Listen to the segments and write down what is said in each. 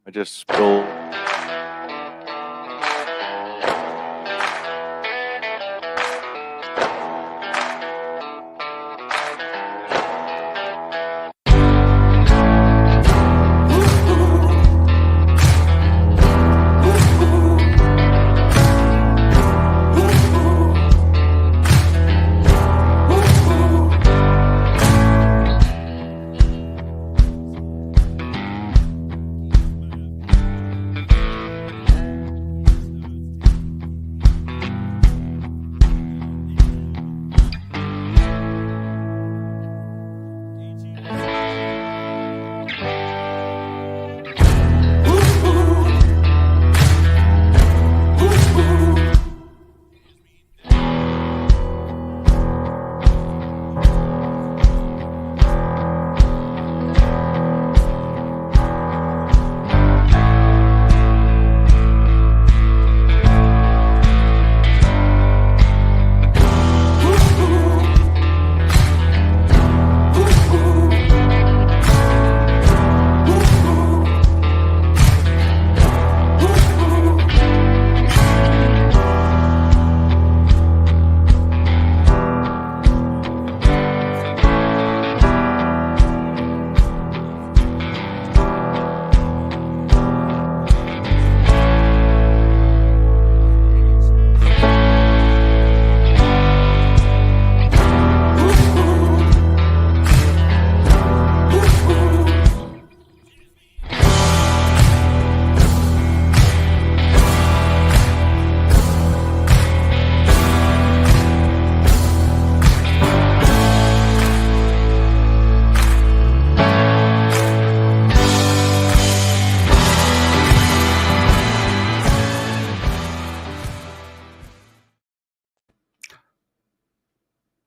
I just spilled.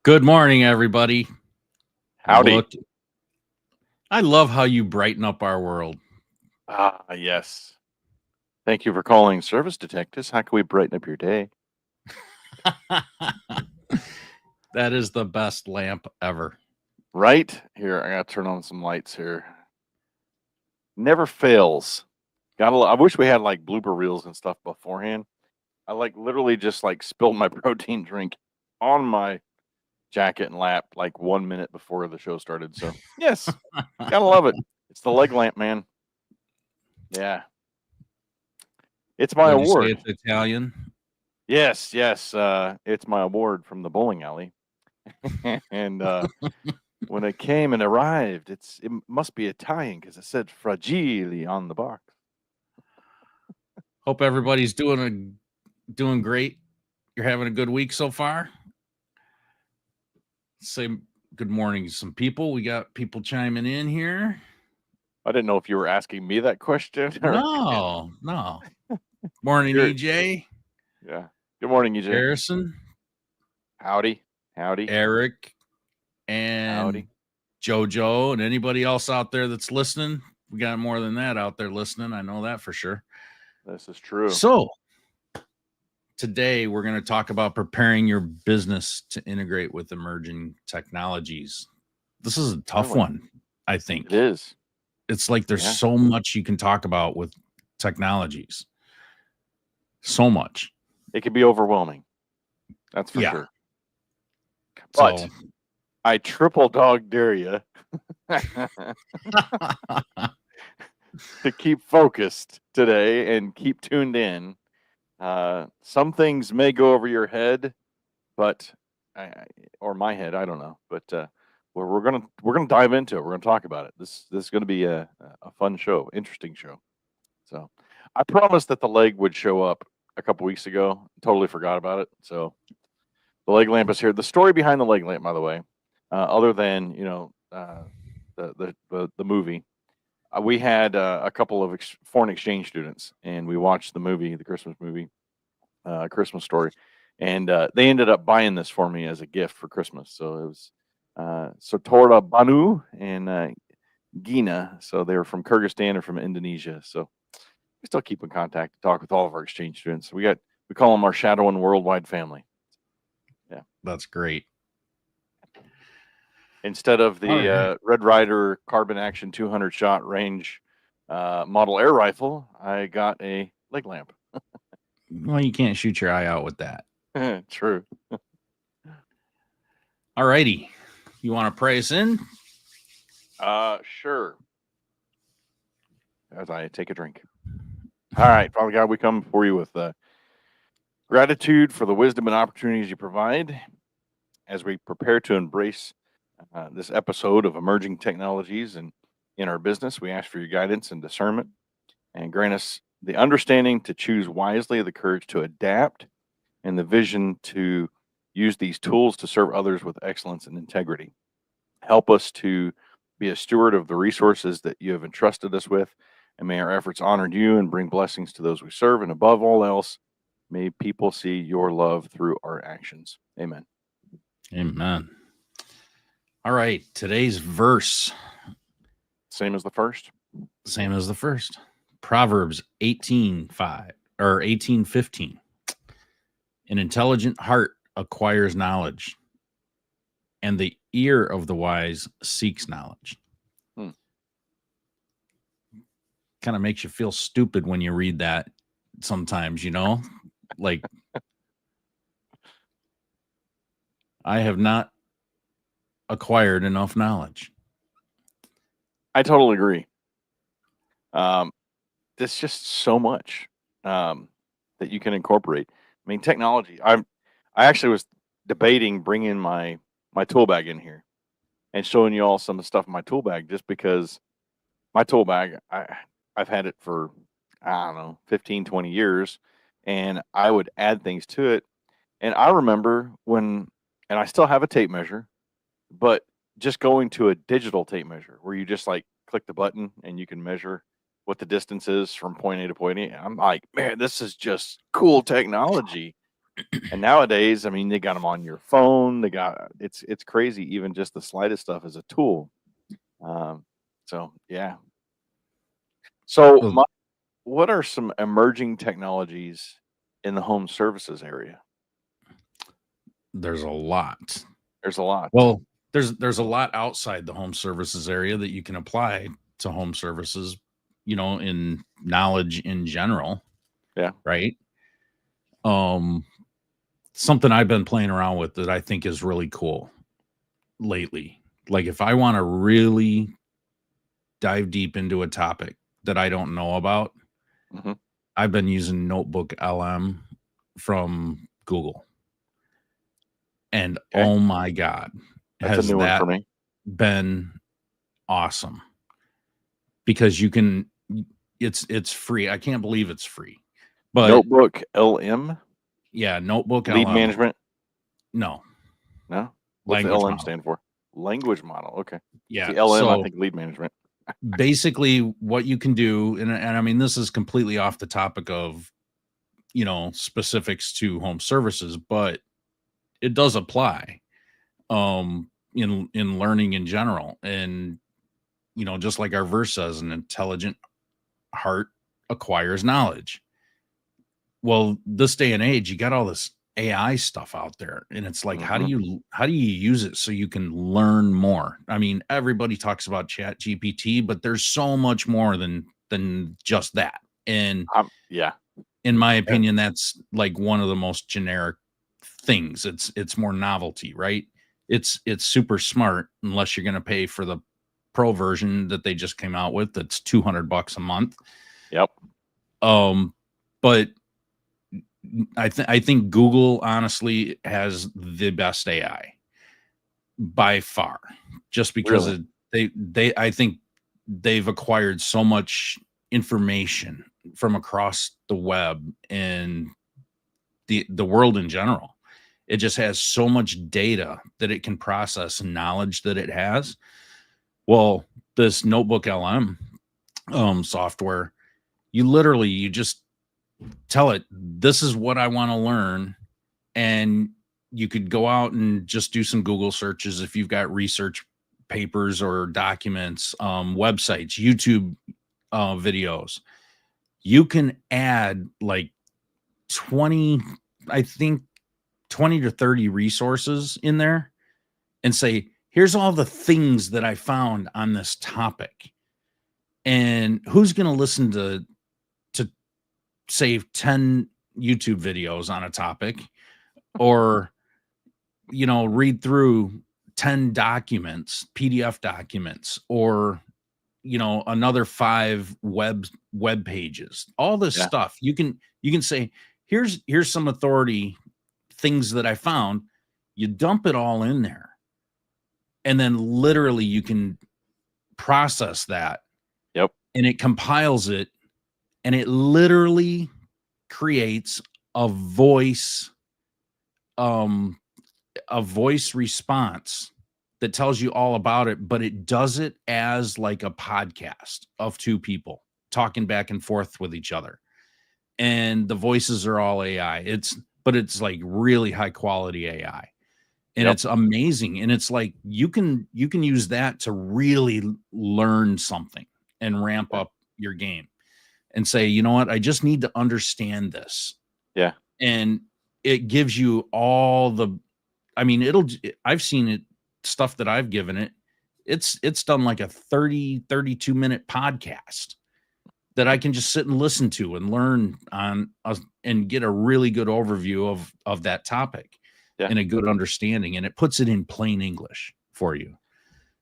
Good morning, everybody. Howdy. I love how you brighten up our world. Yes. Thank you for calling Service Detectives. How can we brighten up your day? That is the best lamp ever. Right? Here, I got to turn on some lights here. Never fails. I wish we had like blooper reels and stuff beforehand. I literally just spilled my protein drink on my jacket and lap 1 minute before the show started. So yes, gotta love it. It's the leg lamp, man. Yeah. It's my award. You say it's Italian? Yes. It's my award from the bowling alley. And when it came and arrived, it must be Italian because it said fragile on the box. Hope everybody's doing great. You're having a good week so far. Say good morning to some people. We got people chiming in here. I didn't know if you were asking me that question. No. Morning, EJ. Yeah. Good morning, EJ. Harrison. Howdy. Eric. And howdy. JoJo and anybody else out there that's listening. We got more than that out there listening. I know that for sure. This is true. So today we're going to talk about preparing your business to integrate with emerging technologies. This is a tough one, I think. It is. It's like there's so much you can talk about with technologies. So much. It can be overwhelming. That's for sure. But so, I triple dog dare you to keep focused today and keep tuned in. Some things may go over your head, but or my head, I don't know. But we're gonna dive into it. We're gonna talk about it. This is gonna be a fun show, interesting show. So I promised that the leg would show up a couple weeks ago. Totally forgot about it. So the leg lamp is here. The story behind the leg lamp, by the way, other than the movie, we had a couple of foreign exchange students, and we watched the movie, the Christmas movie, Christmas Story, and they ended up buying this for me as a gift for Christmas. So it was Sotora Banu and Gina. So they were from Kyrgyzstan or from Indonesia. So we still keep in contact to talk with all of our exchange students. We call them our Shadow and Worldwide family. Yeah, that's great. Instead of the Red Ryder Carbon Action 200 shot range model air rifle, I got a leg lamp. Well, you can't shoot your eye out with that. True. All righty. You want to pray us in? Sure. As I take a drink. All right, Father God, we come before you with gratitude for the wisdom and opportunities you provide as we prepare to embrace this episode of emerging technologies and in our business. We ask for your guidance and discernment, and grant us the understanding to choose wisely, the courage to adapt, and the vision to use these tools to serve others with excellence and integrity. Help us to be a steward of the resources that you have entrusted us with, and may our efforts honor you and bring blessings to those we serve. And above all else, may people see your love through our actions. Amen. Amen. All right. Today's verse, Same as the first. same as the first. Proverbs 18:5 or 18:15. An intelligent heart acquires knowledge, and the ear of the wise seeks knowledge. Kind of makes you feel stupid when you read that sometimes, like I have not acquired enough knowledge. I totally agree. There's just so much that you can incorporate. I mean, technology. I actually was debating bringing my tool bag in here and showing you all some of the stuff in my tool bag, just because my tool bag, I've had it for, I don't know, 15, 20 years, and I would add things to it. And I remember and I still have a tape measure, but just going to a digital tape measure where you just like click the button and you can measure what the distance is from point A to point A. I'm like, man, this is just cool technology. And nowadays, I mean, they got them on your phone. It's crazy. Even just the slightest stuff is a tool. So yeah. So what are some emerging technologies in the home services area? There's a lot. There's a lot. Well, there's a lot outside the home services area that you can apply to home services, in knowledge in general. Yeah. Right. Something I've been playing around with that I think is really cool lately. Like if I want to really dive deep into a topic that I don't know about, I've been using Notebook LM from Google. And oh my God, that's a new one for me. Been awesome, because it's free. I can't believe it's free. But Notebook LM? Yeah, Notebook Lead LM. management? No. What's the LM stand for? Language model. Okay. Yeah. The LM, I think lead management. Basically what you can do, and I mean, this is completely off the topic of, specifics to home services, but it does apply in learning in general. And, just like our verse says, an intelligent heart acquires knowledge. Well, this day and age, you got all this AI stuff out there, and it's like, how do you use it so you can learn more? I mean, everybody talks about Chat GPT, but there's so much more than just that. And in my opinion, that's like one of the most generic things. It's more novelty, right? It's super smart, unless you're going to pay for the pro version that they just came out with. That's $200 a month. Yep. But I think Google honestly has the best AI by far, just because I think they've acquired so much information from across the web and the world in general. It just has so much data that it can process, and knowledge that it has. Well, this Notebook LM software, you just tell it, this is what I want to learn. And you could go out and just do some Google searches if you've got research papers or documents, websites, YouTube videos. You can add like 20 to 30 resources in there and say, here's all the things that I found on this topic. And who's going to listen to save 10 YouTube videos on a topic, or read through 10 documents, PDF documents, or another 5 web pages, all this Yeah. stuff. You can say, here's some authority things that I found. You dump it all in there, and then literally you can process that, Yep. and it compiles it, and it literally creates a voice um a voice response that tells you all about it, but it does it as like a podcast of 2 people talking back and forth with each other. And the voices are all AI. It's like really high quality AI. And Yep. it's amazing. And it's like you can use that to really learn something and ramp Yeah. up your game and say, you know what, I just need to understand this. Yeah. And it gives you all the I mean, I've seen it, stuff that I've given it. It's done like a 32-minute podcast that I can just sit and listen to and learn on and get a really good overview of that topic Yeah. and a good understanding. And it puts it in plain English for you.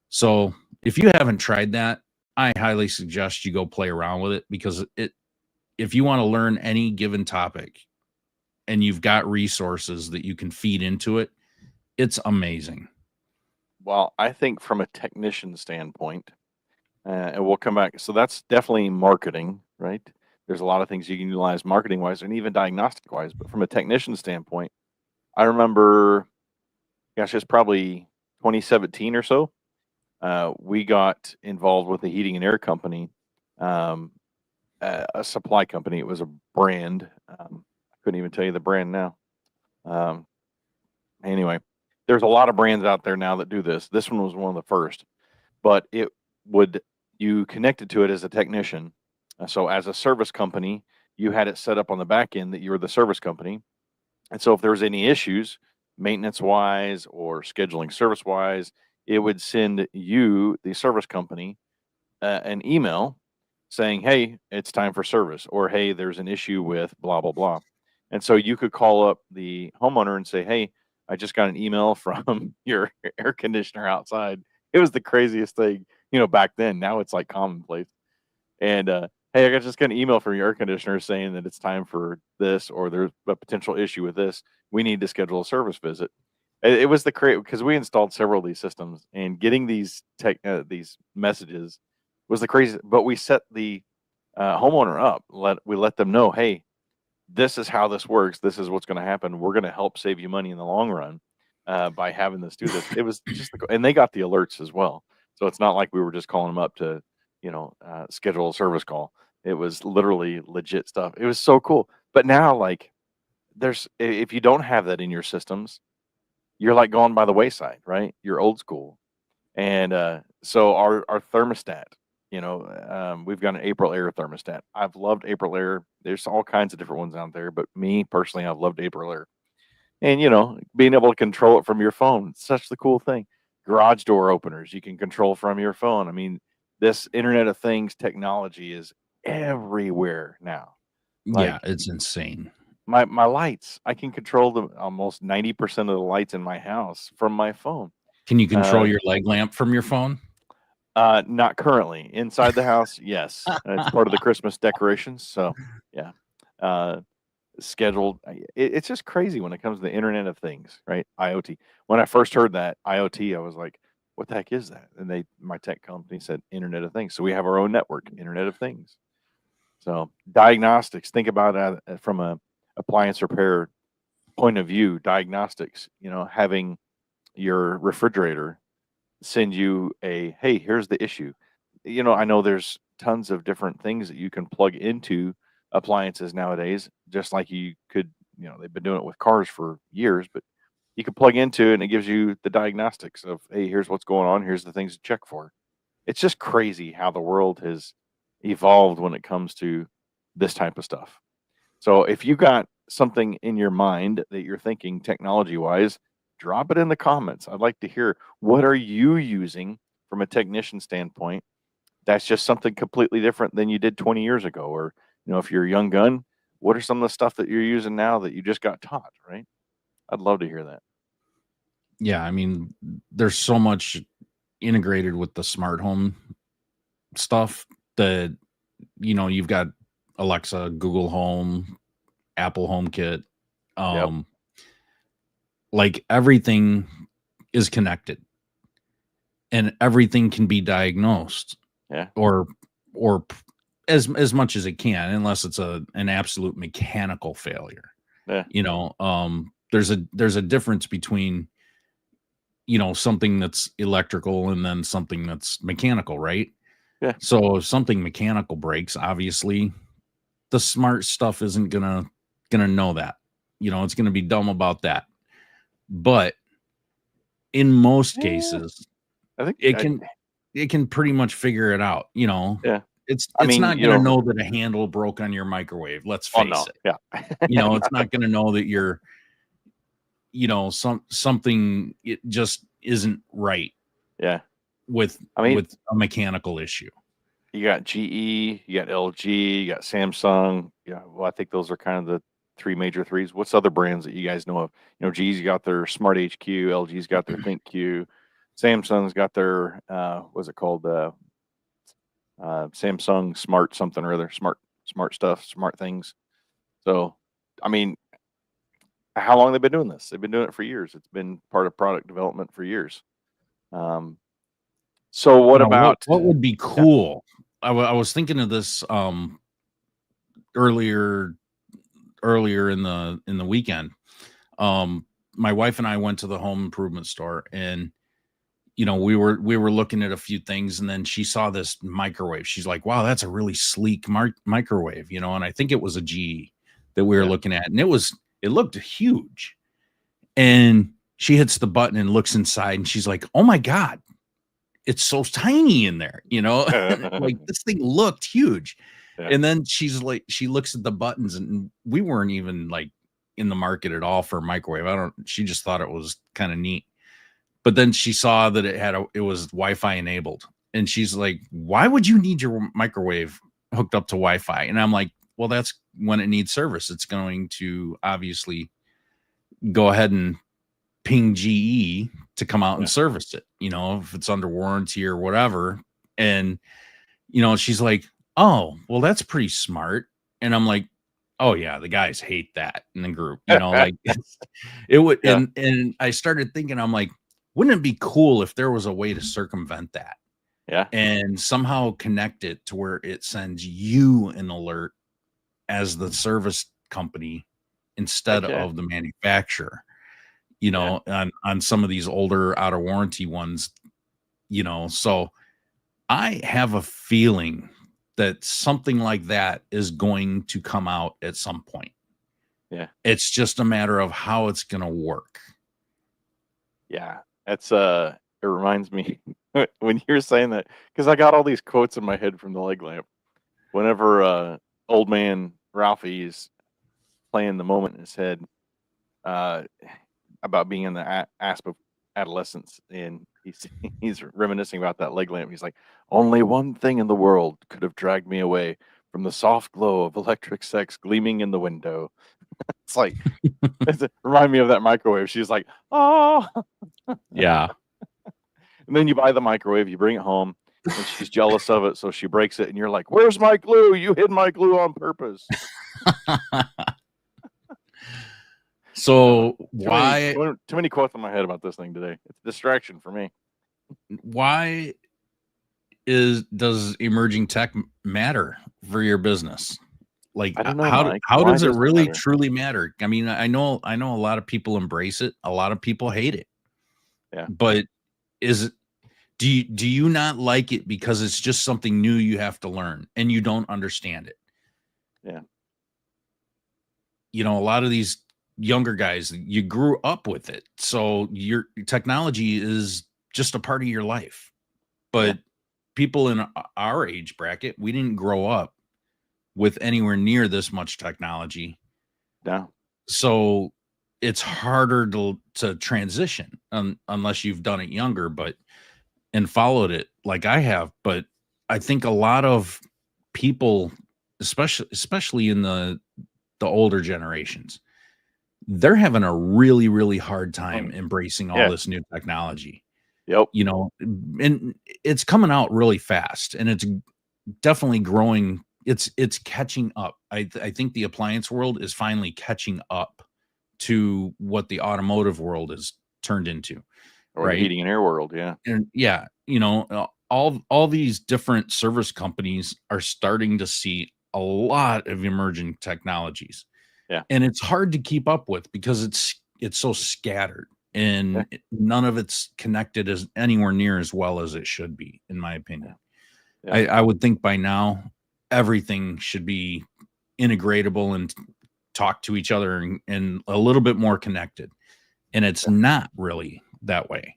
So if you haven't tried that, I highly suggest you go play around with it, because if you want to learn any given topic and you've got resources that you can feed into it, it's amazing. Well, I think from a technician standpoint, and we'll come back. So that's definitely marketing, right? There's a lot of things you can utilize marketing wise and even diagnostic wise. But from a technician standpoint, I remember, gosh, it's probably 2017 or so. We got involved with a heating and air company, um, a supply company. It was a brand. I couldn't even tell you the brand now. Um, anyway, there's a lot of brands out there now that do this. This one was one of the first, but it would you connected to it as a technician. So as a service company, you had it set up on the back end that you were the service company. And so if there was any issues, maintenance wise or scheduling service wise, it would send you, the service company, an email saying, "Hey, it's time for service," or "Hey, there's an issue with blah blah blah." And so you could call up the homeowner and say, "Hey, I just got an email from your air conditioner outside." It was the craziest thing, back then. Now it's like commonplace. And "Hey, just got an email from your air conditioner saying that it's time for this, or there's a potential issue with this. We need to schedule a service visit." It was the create because we installed several of these systems, and getting these messages was the crazy. But we set the homeowner up. We let them know, "Hey, this is how this works. This is what's going to happen. We're going to help save you money in the long run by having this do this." It was just, and they got the alerts as well. So it's not like we were just calling them up to, schedule a service call. It was literally legit stuff. It was so cool. But now, like, if you don't have that in your systems, you're like going by the wayside, right? You're old school. And so our thermostat, we've got an April Air thermostat. I've loved April Air. There's all kinds of different ones out there, but me personally, I've loved April Air. And being able to control it from your phone, such the cool thing. Garage door openers, you can control from your phone. I mean, this Internet of Things technology is everywhere now. Yeah, Like it's insane. my lights, I can control them almost 90% of the lights in my house from my phone. Can you control Uh, your leg lamp from your phone? Not currently. Inside the house, yes. It's part of the Christmas decorations, so, yeah. Uh, scheduled it's just crazy when it comes to the Internet of Things, right? IoT. When I first heard that, IoT, I was like, "What the heck is that?" And my tech company said, "Internet of Things." So we have our own network, Internet of Things. So, diagnostics, think about that from a appliance repair point of view, diagnostics, having your refrigerator send you hey, here's the issue. I know there's tons of different things that you can plug into appliances nowadays, just like you could, they've been doing it with cars for years, but you can plug into it and it gives you the diagnostics of, hey, here's what's going on, here's the things to check for. It's just crazy how the world has evolved when it comes to this type of stuff. So if you got something in your mind that you're thinking technology wise, drop it in the comments. I'd like to hear, what are you using from a technician standpoint that's just something completely different than you did 20 years ago. Or, if you're a young gun, what are some of the stuff that you're using now that you just got taught, right? I'd love to hear that. Yeah, I mean, there's so much integrated with the smart home stuff that you've got Alexa, Google Home, Apple HomeKit. Yep. Like everything is connected and everything can be diagnosed Yeah. or as much as it can, unless it's an absolute mechanical failure. Yeah. There's a difference between something that's electrical and then something that's mechanical, right? Yeah. So if something mechanical breaks, obviously the smart stuff isn't gonna know that. It's gonna be dumb about that. But in most Yeah. cases, I think, it can pretty much figure it out. yeah. I It's mean, not gonna know that a handle broke on your microwave. Let's oh face no. it. Yeah. It's not gonna know that you're something it just isn't right Yeah. with I mean, a mechanical issue. you got GE, you got LG, you got Samsung. Yeah. Well, I think those are kind of the three major threes. What's other brands that you guys know of? GE's got their Smart HQ, LG's got their ThinkQ, Samsung's got their, what's it called? Samsung Smart something or other, smart stuff, smart things. So, I mean, how long they've been doing this? They've been doing it for years. It's been part of product development for years. Um, so what Now, about? what would be Yeah, cool? I was thinking of this earlier in the weekend. My wife and I went to the home improvement store, and we were looking at a few things, and then she saw this microwave. She's like, "Wow, that's a really sleek microwave," and I think it was a GE that we were yeah, looking at, and it looked huge. And she hits the button and looks inside, and she's like, "Oh my god, it's so tiny in there," like this thing looked huge. yeah, And then she's like, she looks at the buttons, and we weren't even like in the market at all for a microwave. She just thought it was kind of neat. But then she saw that it was Wi-Fi enabled. And she's like, "Why would you need your microwave hooked up to Wi-Fi?" And I'm like, "Well, that's when it needs service. It's going to obviously go ahead and ping GE to come out and yeah. service it, if it's under warranty or whatever." And, she's like, "Oh, well, that's pretty smart." And I'm like, "Oh yeah, the guys hate that in the group, like it would." Yeah, And I started thinking, I'm like, wouldn't it be cool if there was a way to circumvent that yeah. and somehow connect it to where it sends you an alert as the service company instead Heck yeah, of the manufacturer? yeah, On some of these older out of warranty ones, so I have a feeling that something like that is going to come out at some point. yeah, It's just a matter of how it's going to work. yeah. That's it reminds me when you're saying that, because I got all these quotes in my head from the leg lamp. Whenever old man Ralphie is playing the moment in his head, uh, about being in the asp of adolescence, and he's he's reminiscing about that leg lamp. He's like, only one thing in the world could have dragged me away from the soft glow of electric sex gleaming in the window. It's like, remind me of that microwave. She's like, oh. Yeah. And then you buy the microwave, you bring it home, and she's jealous of it, so she breaks it, and you're like, where's my glue? You hid my glue on purpose. So Too many quotes in my head about this thing today. It's a distraction for me. why does emerging tech matter for your business? Like, I don't know, how Mike. how Why does it does it really matter? truly matter? I mean, I know a lot of people embrace it, a lot of people hate it. Yeah, But is it do you not like it because it's just something new you have to learn and you don't understand it? yeah, A lot of these younger guys, you grew up with it. So your technology is just a part of your life. yeah. But people in our age bracket, we didn't grow up with anywhere near this much technology. No, So it's harder to transition unless you've done it younger, but and followed it like I have. But I think a lot of people, especially in the older generations, they're having a really, really hard time Mm. embracing all Yeah. this new technology, Yep. you know, and it's coming out really fast, and it's definitely growing. It's catching up. I think the appliance world is finally catching up to what the automotive world is turned into, Or the right? heating and air world. Yeah. And yeah, all these different service companies are starting to see a lot of emerging technologies, Yeah. and it's hard to keep up with because it's so scattered, Yeah. and none of it's connected as anywhere near as well as it should be, in my Yeah. opinion. Yeah. I would think by now everything should be integratable and talk to each other, and a little bit more connected, and it's Yeah. not really that way.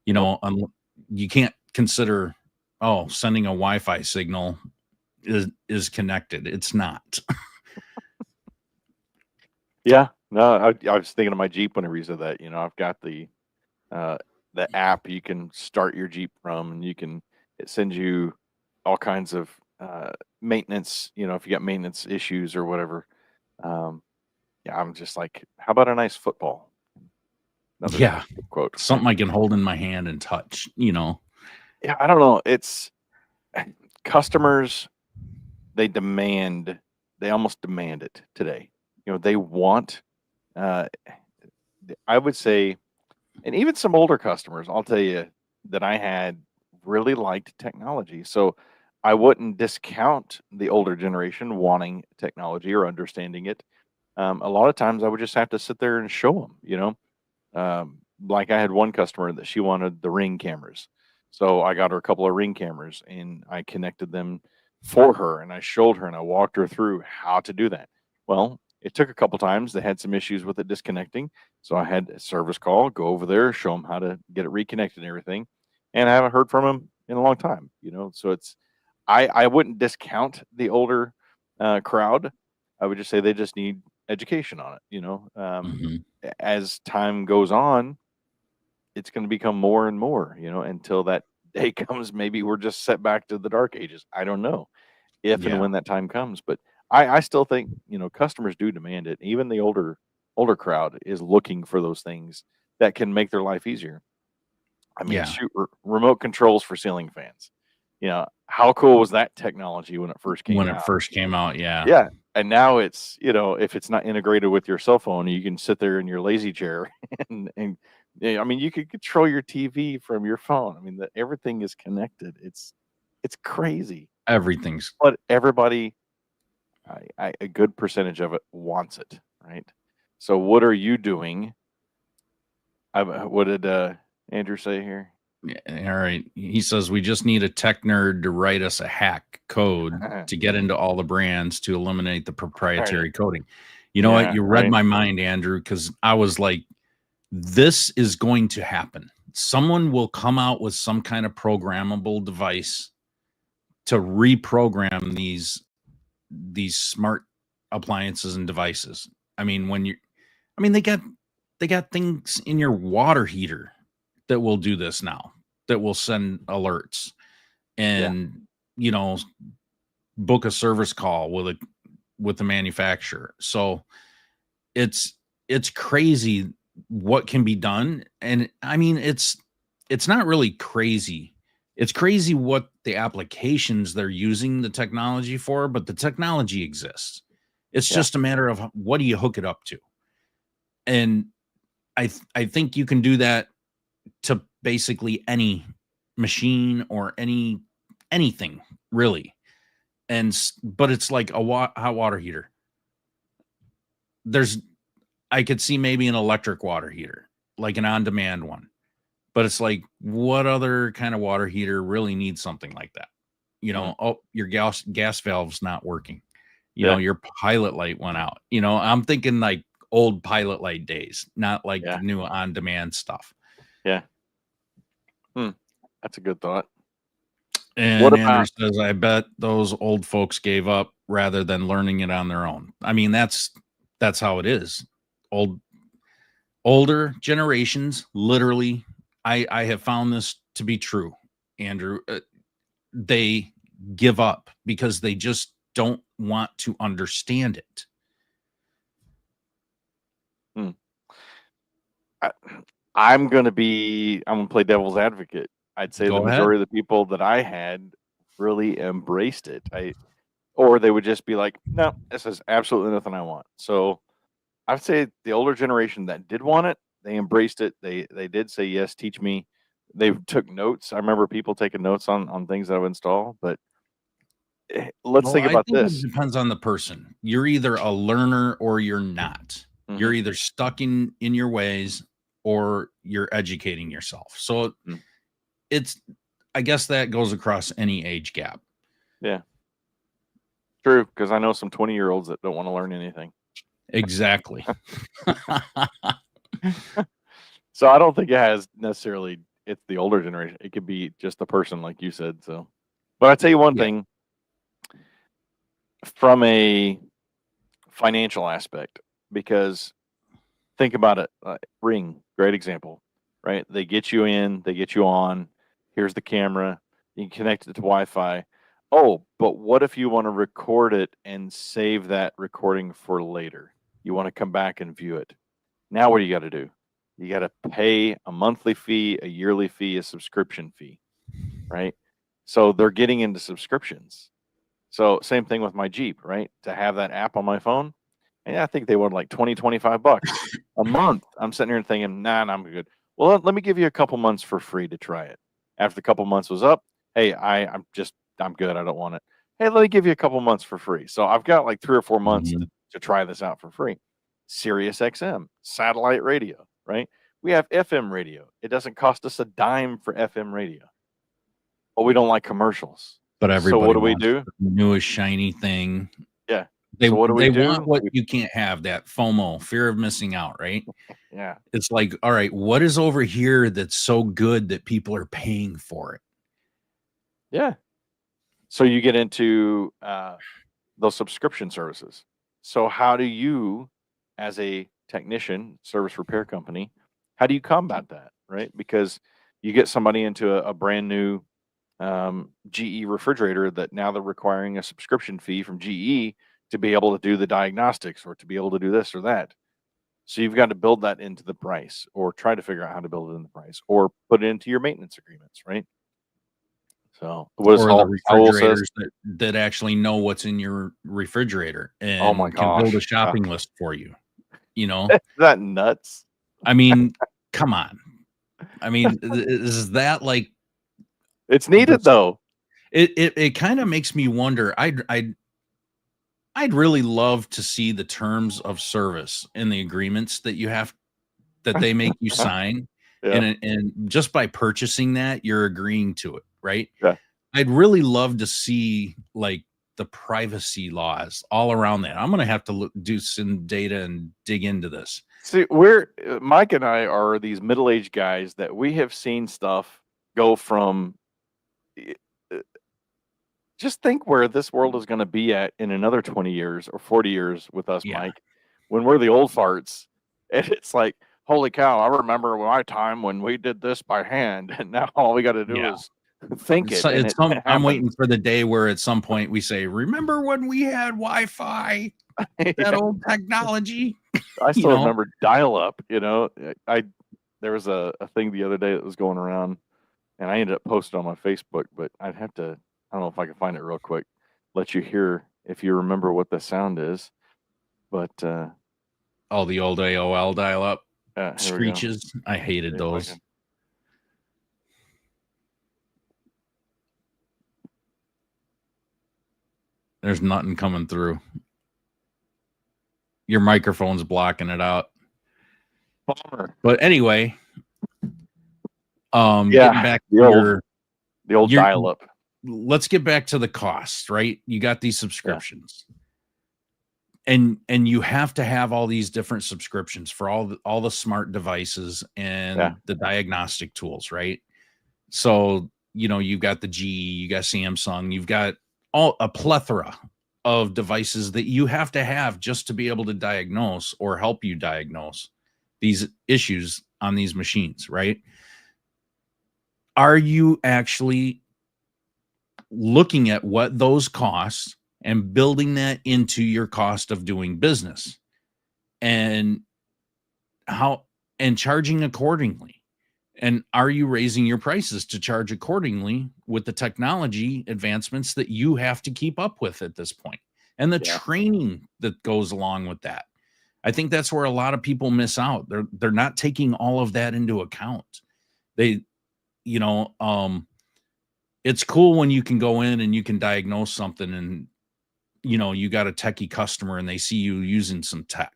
You Nope. know, you can't consider, oh, sending a Wi-Fi signal is connected. It's not. Yeah. No, I was thinking of my Jeep whenever you said that. I've got uh, the app you can start your Jeep from, and it sends you all kinds of maintenance. If you got maintenance issues or whatever. Um, yeah, I'm just like, how about a nice football? Another Yeah, good quote. something I can hold in my hand and touch. Yeah, I don't know. It's customers. They demand. They almost demand it today. They want. Uh, I would say, and even some older customers, I'll tell you that I had really liked technology. So I wouldn't discount the older generation wanting technology or understanding it. A lot of times I would just have to sit there and show them. Like I had one customer that she wanted the Ring cameras. So I got her a couple of Ring cameras and I connected them for her and I showed her and I walked her through how to do that. Well, it took a couple times. They had some issues with it disconnecting. So I had a service call, go over there, show them how to get it reconnected and everything. And I haven't heard from them in a long time. So I wouldn't discount the older crowd. I would just say they just need education on it. Mhm. As time goes on, it's going to become more and more, until that day comes. Maybe we're just set back to the dark ages. I don't know if and Yeah, when that time comes, but I still think, customers do demand it. Even the older crowd is looking for those things that can make their life easier. I mean, yeah. shoot, remote controls for ceiling fans. How cool was that technology when it first When came it out? first came out, yeah, Yeah, and now it's, if it's not integrated with your cell phone, you can sit there in your lazy chair and yeah, I mean, you could control your TV from your phone. I mean, everything is connected. It's crazy, everything's but everybody, a good percentage of it wants it, right? So what are you doing? What did Andrew say here? yeah, all right. He says we just need a tech nerd to write us a hack code to get into all the brands to eliminate the Right. proprietary coding. You know what? Yeah. You read Right. my mind, Andrew, because I was like, this is going to happen. Someone will come out with some kind of programmable device to reprogram these smart appliances and devices. I mean, they got things in your water heater that will do this now, that will send alerts Yeah. and, you know, book a service call with the manufacturer. So it's it's crazy what can be done. And I mean, it's not really crazy. It's crazy what the applications they're using the technology for, but the technology exists. It's Yeah. just a matter of what do you hook it up to. And I think you can do that to basically any machine or anything really. But it's like a hot water heater. There's I could see maybe an electric water heater, like an on-demand one. But it's like, what other kind of water heater really needs something like that? Mm. Oh, your gas valve's not working. Yeah. Your pilot light went out. I'm thinking like old pilot light days, not like the Yeah. new on-demand stuff. Yeah. Hmm. That's a good thought. What And Andrew about says, I bet those old folks gave up rather than learning it on their own. I mean, that's how it is. Old Older generations, literally, I have found this to be true, Andrew. They give up because they just don't want to understand it. I'm going to play devil's advocate. I'd say the Go ahead. majority of the people that I had really embraced it. Or they would just be like, no, this is absolutely nothing I want. So I'd say the older generation that did want it, they embraced it. They did say, yes, teach me. They took notes. I remember people taking notes on things that I would install, but let's Well, think I about think this. it depends on the person. You're either a learner or you're not. You're either stuck in your ways or you're educating yourself. So it's, I guess that goes across any age gap. Yeah. True, because I know some 20-year-olds that don't want to learn anything. Exactly. So I don't think it has necessarily, it's the older generation. It could be just the person, like you said. So, but I tell you one thing, from a financial aspect, because think about it. Ring, great example, right? They get you in, they get you on. Here's the camera. You can connect it to Wi-Fi. Oh, but what if you want to record it and save that recording for later? You want to come back and view it. Now what do you got to do? You got to pay a monthly fee, a yearly fee, a subscription fee, right? So they're getting into subscriptions. So same thing with my Jeep, right? To have that app on my phone, and I think they want like 20, 25 bucks a month. I'm sitting here thinking, nah, I'm good. Well, let me give you a couple months for free to try it. After the couple months was up, hey, I'm good. I don't want it. Hey, let me give you a couple months for free. So I've got like 3 or 4 months to try this out for free. Sirius XM, satellite radio, right? We have FM radio. It doesn't cost us a dime for FM radio. But we don't like commercials. But So everybody what do we wants do? the newest shiny thing. Yeah. They So what do we want do? what you can't have, that FOMO, fear of missing out, right? Yeah. It's like, all right, what is over here that's so good that people are paying for it? Yeah. So you get into those subscription services. So how do you, as a technician, service repair company, how do you combat that, right? Because you get somebody into a brand new GE refrigerator that now they're requiring a subscription fee from GE to be able to do the diagnostics or to be able to do this or that. So you've got to build that into the price, or try to figure out how to build it in the price, or put it into your maintenance agreements, right? So what does Or the Howell says? refrigerators that actually know what's in your refrigerator Oh my and can build a gosh. shopping list for you. You know, Is that nuts? I mean, come on. I mean, is that like It's needed though. it kind of makes me wonder. I'd really love to see the terms of service and the agreements that you have that they make you sign. Yeah. And just by purchasing that, you're agreeing to it, right? Yeah. I'd really love to see like the privacy laws all around that. I'm going to have to do some data and dig into this. See, Mike and I are these middle-aged guys that we have seen stuff go from. Just think where this world is going to be at in another 20 years or 40 years with us, Yeah. Mike, when we're the old farts. And it's like, holy cow, I remember my time when we did this by hand, and now all we got to do is think it. And I'm waiting for the day where at some point we say, remember when we had Wi-Fi, that old technology? I still remember dial-up, there was a thing the other day that was going around, and I ended up posting on my Facebook, but I don't know if I can find it real quick, let you hear if you remember what the sound is. But all the old AOL dial-up screeches. I hated those. There's nothing coming through. Your microphone's blocking it out. Bummer. But anyway, getting back to the old dial-up. Let's get back to the cost, right? You got these subscriptions. Yeah. And you have to have all these different subscriptions for all the smart devices and the diagnostic tools, right? So, you've got the GE, you got Samsung, you've got a plethora of devices that you have to have just to be able to diagnose or help you diagnose these issues on these machines, right? Are you actually looking at what those costs and building that into your cost of doing business, and charging accordingly. And are you raising your prices to charge accordingly with the technology advancements that you have to keep up with at this point, and the training that goes along with that? I think that's where a lot of people miss out. They're not taking all of that into account. They, you know, it's cool when you can go in and you can diagnose something, and you got a techie customer and they see you using some tech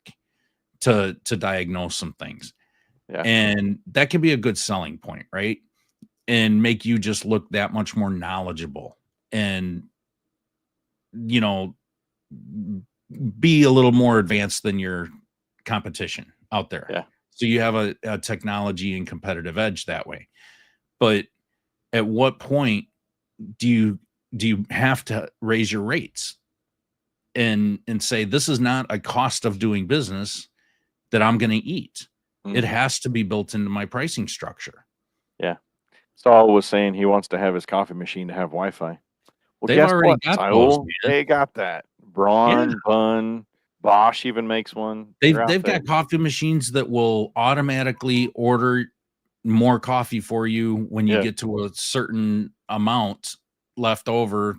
to diagnose some things. Yeah. And that can be a good selling point, right? And make you just look that much more knowledgeable, and be a little more advanced than your competition out there. Yeah. So you have a technology and competitive edge that way. But at what point do you have to raise your rates and say, this is not a cost of doing business that I'm going to eat? It has to be built into my pricing structure. Yeah. Saul was saying he wants to have his coffee machine to have Wi-Fi. Well, They've guess already what, got those, Saul? man. They got that. Braun, Bun, Bosch even makes one. They've got coffee machines that will automatically order more coffee for you when you get to a certain amount left over,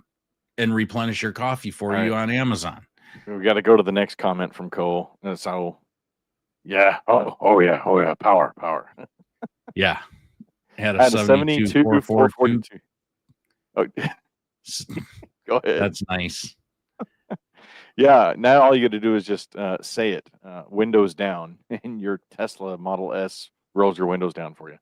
and replenish your coffee for you on Amazon. We got to go to the next comment from Cole. That's how. Yeah. Oh yeah. Power. Yeah. Had a 72 442. Oh, go ahead. That's nice. Yeah. Now all you got to do is just say it. Windows down, and your Tesla Model S rolls your windows down for you.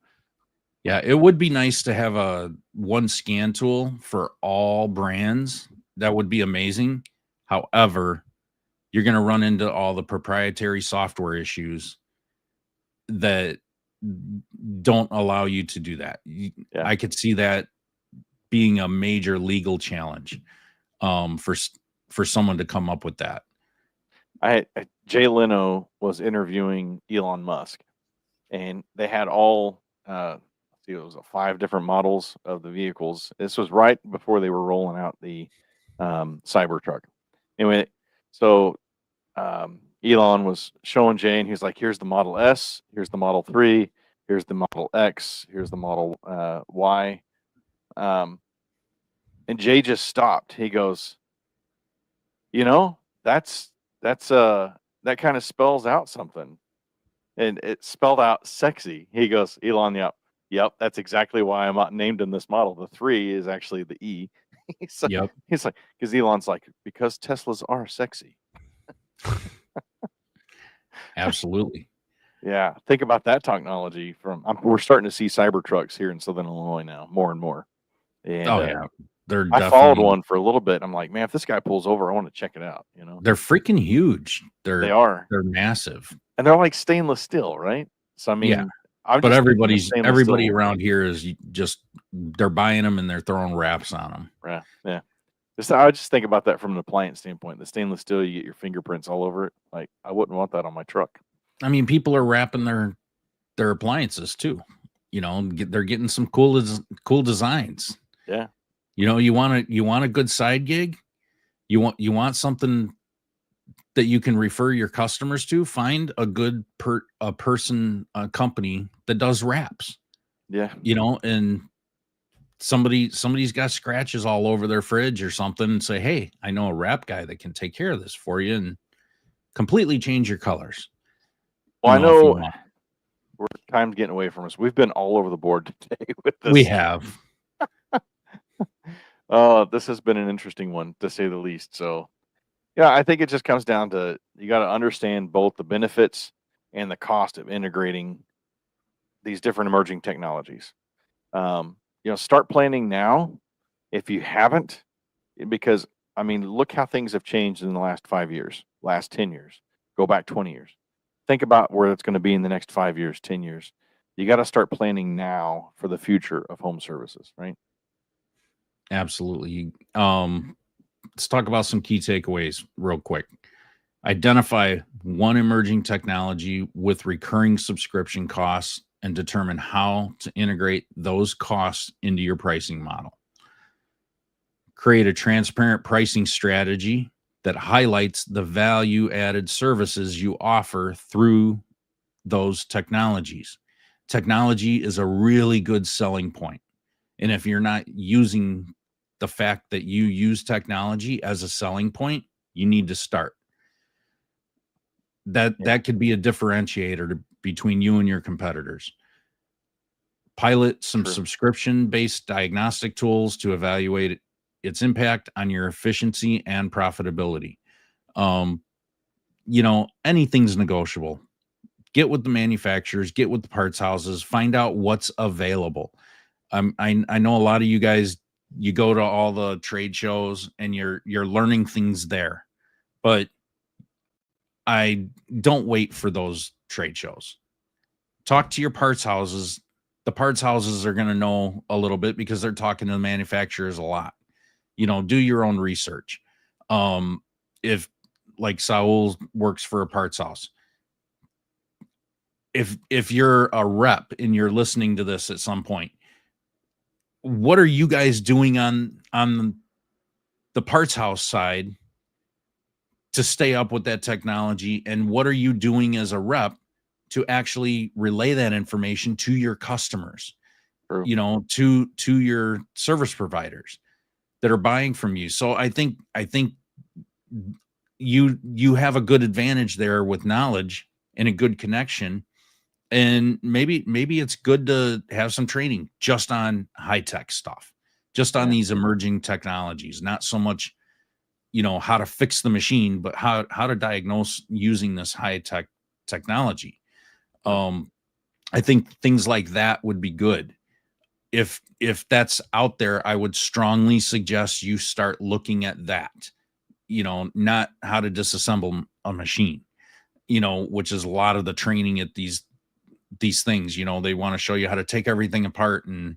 Yeah, it would be nice to have a one scan tool for all brands. That would be amazing. However, you're going to run into all the proprietary software issues that don't allow you to do that. I could see that being a major legal challenge for someone to come up with that. Jay Leno was interviewing Elon Musk, and they had all it was 5 different models of the vehicles. This was right before they were rolling out the Cybertruck. Anyway, so Elon was showing Jay, and he's like, here's the Model S, here's the Model 3, here's the Model X, here's the Model Y. And Jay just stopped. He goes, that's that kind of spells out something. And it spelled out sexy. He goes, Elon, yep, that's exactly why I'm not named in this model. The 3 is actually the E. He's like, because Elon's like, because Teslas are sexy. Absolutely. Yeah, think about that technology. We're starting to see Cybertrucks here in Southern Illinois now, more and more. And I followed one for a little bit. I'm like, man, if this guy pulls over, I want to check it out. They're freaking huge. They are. They're massive, and they're like stainless steel, right? So I mean, but everybody around here is just, they're buying them and they're throwing wraps on them. Yeah. I just think about that from an appliance standpoint. The stainless steel, you get your fingerprints all over it. Like, I wouldn't want that on my truck. I mean, people are wrapping their appliances too. They're getting some cool designs. Yeah. You want a good side gig. You want something that you can refer your customers to. Find a good company that does wraps. Yeah. And somebody's got scratches all over their fridge or something, and say, hey, I know a wrap guy that can take care of this for you and completely change your colors. Well, I know time's getting away from us. We've been all over the board today with this. We have. This has been an interesting one, to say the least. So, yeah, I think it just comes down to, you got to understand both the benefits and the cost of integrating these different emerging technologies. Start planning now if you haven't, because, I mean, look how things have changed in the last 5 years, last 10 years, go back 20 years. Think about where it's going to be in the next 5 years, 10 years. You got to start planning now for the future of home services, right? Absolutely. Let's talk about some key takeaways real quick. Identify one emerging technology with recurring subscription costs and determine how to integrate those costs into your pricing model. Create a transparent pricing strategy that highlights the value added services you offer through those technologies. Technology is a really good selling point. And if you're not using the fact that you use technology as a selling point, you need to start. That could be a differentiator between you and your competitors. Pilot some subscription-based diagnostic tools to evaluate its impact on your efficiency and profitability. Anything's negotiable. Get with the manufacturers, get with the parts houses, find out what's available. I know a lot of you guys, you go to all the trade shows and you're learning things there, but I don't wait for those trade shows. Talk to your parts houses. The parts houses are going to know a little bit because they're talking to the manufacturers a lot. Do your own research. If like Saul works for a parts house, if you're a rep and you're listening to this at some point, what are you guys doing on the parts house side to stay up with that technology? And what are you doing as a rep to actually relay that information to your customers, to your service providers that are buying from you? So I think you have a good advantage there with knowledge and a good connection. And maybe it's good to have some training just on high tech stuff, just on these emerging technologies, not so much, how to fix the machine, but how to diagnose using this high tech technology. I think things like that would be good. If that's out there, I would strongly suggest you start looking at that, not how to disassemble a machine, which is a lot of the training at these things. They want to show you how to take everything apart and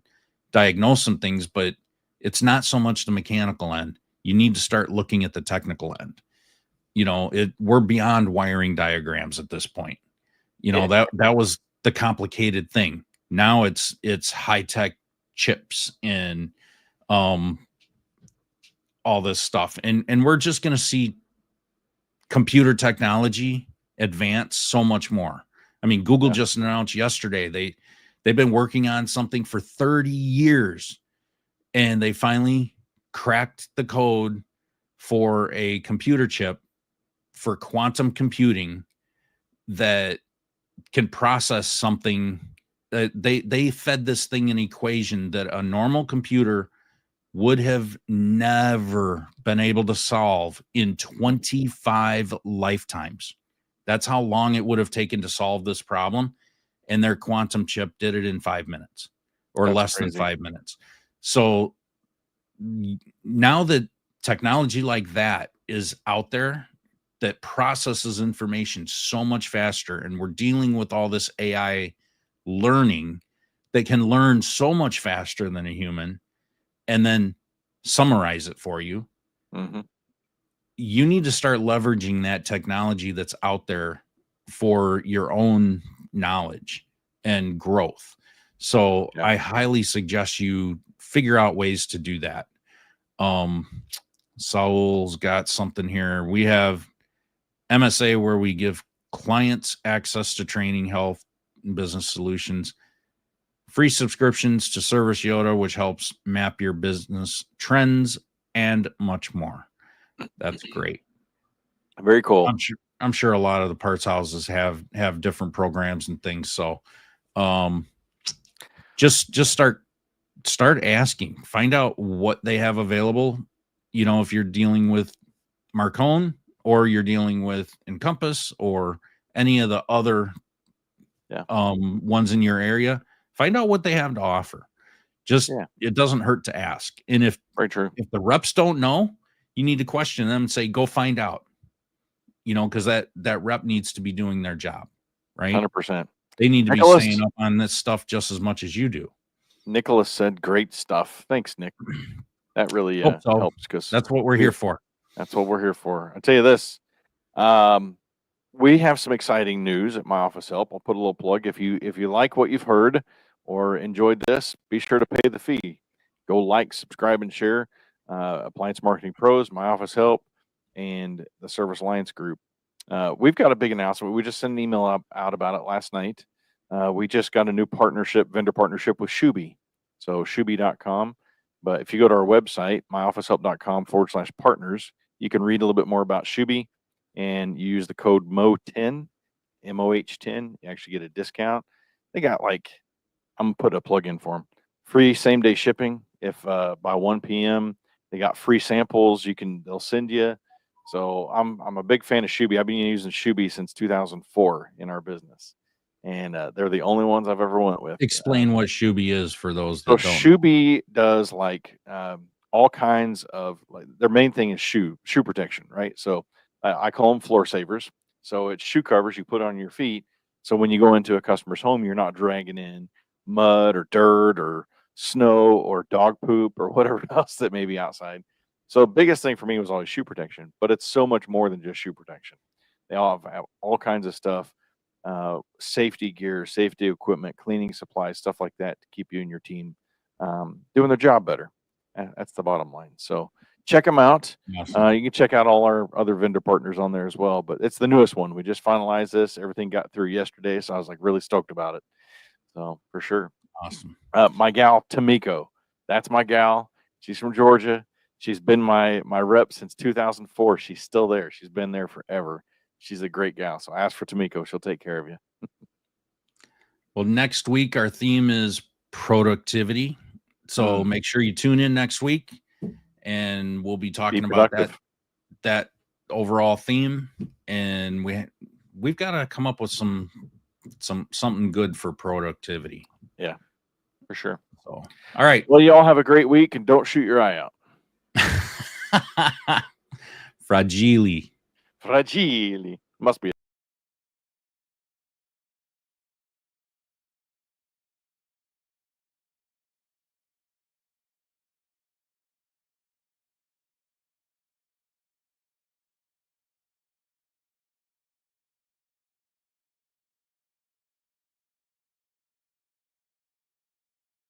diagnose some things, but it's not so much the mechanical end. You need to start looking at the technical end. We're beyond wiring diagrams at this point. That was the complicated thing. Now it's high-tech chips and all this stuff. And we're just going to see computer technology advance so much more. I mean, Google just announced yesterday they've been working on something for 30 years, and they finally cracked the code for a computer chip for quantum computing that can process something that they fed this thing an equation that a normal computer would have never been able to solve in 25 lifetimes. That's how long it would have taken to solve this problem. And their quantum chip did it in 5 minutes or less than 5 minutes. So now that technology like that is out there that processes information so much faster, and we're dealing with all this AI learning that can learn so much faster than a human and then summarize it for you. You need to start leveraging that technology that's out there for your own knowledge and growth. So I highly suggest you figure out ways to do that. Saul's got something here. We have MSA, where we give clients access to training, health, and business solutions, free subscriptions to Service Yoda, which helps map your business trends, and much more. That's great. Very cool. I'm sure a lot of the parts houses have different programs and things. So just start asking, find out what they have available. If you're dealing with Marcone or you're dealing with Encompass or any of the other ones in your area, find out what they have to offer. It doesn't hurt to ask. And if the reps don't know, you need to question them and say, go find out, because that rep needs to be doing their job, right? 100%. They need to be staying up on this stuff just as much as you do. Nicholas said great stuff. Thanks, Nick. That really helps, because that's what we're here for. That's what we're here for. I'll tell you this. We have some exciting news at My Office Help. I'll put a little plug. If you like what you've heard or enjoyed this, be sure to pay the fee. Go like, subscribe, and share. Appliance Marketing Pros, My Office Help, and the Service Alliance Group. We've got a big announcement. We just sent an email out about it last night. We just got a new vendor partnership with Shuby. So Shuby.com. But if you go to our website, myofficehelp.com/partners, you can read a little bit more about Shuby, and you use the code MOH10, MOH10. You actually get a discount. They got I'm gonna put a plug in for them. Free same day shipping. If by 1 p.m. they got free samples, they'll send you. So I'm a big fan of Shuby. I've been using Shuby since 2004 in our business, and they're the only ones I've ever went with. Explain what Shuby is for those So that don't know. Shuby does all kinds of their main thing is shoe protection, right? So I call them floor savers. So it's shoe covers you put on your feet. So when you go into a customer's home, you're not dragging in mud or dirt or snow or dog poop or whatever else that may be outside. So biggest thing for me was always shoe protection, but it's so much more than just shoe protection. They all have all kinds of stuff, safety gear, safety equipment, cleaning supplies, stuff like that to keep you and your team doing their job better. That's the bottom line. So check them out. Awesome. You can check out all our other vendor partners on there as well, but it's the newest one. We just finalized this. Everything got through yesterday, so I was really stoked about it. So for sure. Awesome. My gal Tamiko, that's my gal. She's from Georgia. She's been my rep since 2004. She's still there. She's been there forever. She's a great gal. So ask for Tamiko. She'll take care of you. Well, next week our theme is productivity. So make sure you tune in next week, and we'll be talking about that overall theme. And we've got to come up with something good for productivity. Yeah, for sure. So, all right. Well, you all have a great week, and don't shoot your eye out. Fragile. Must be.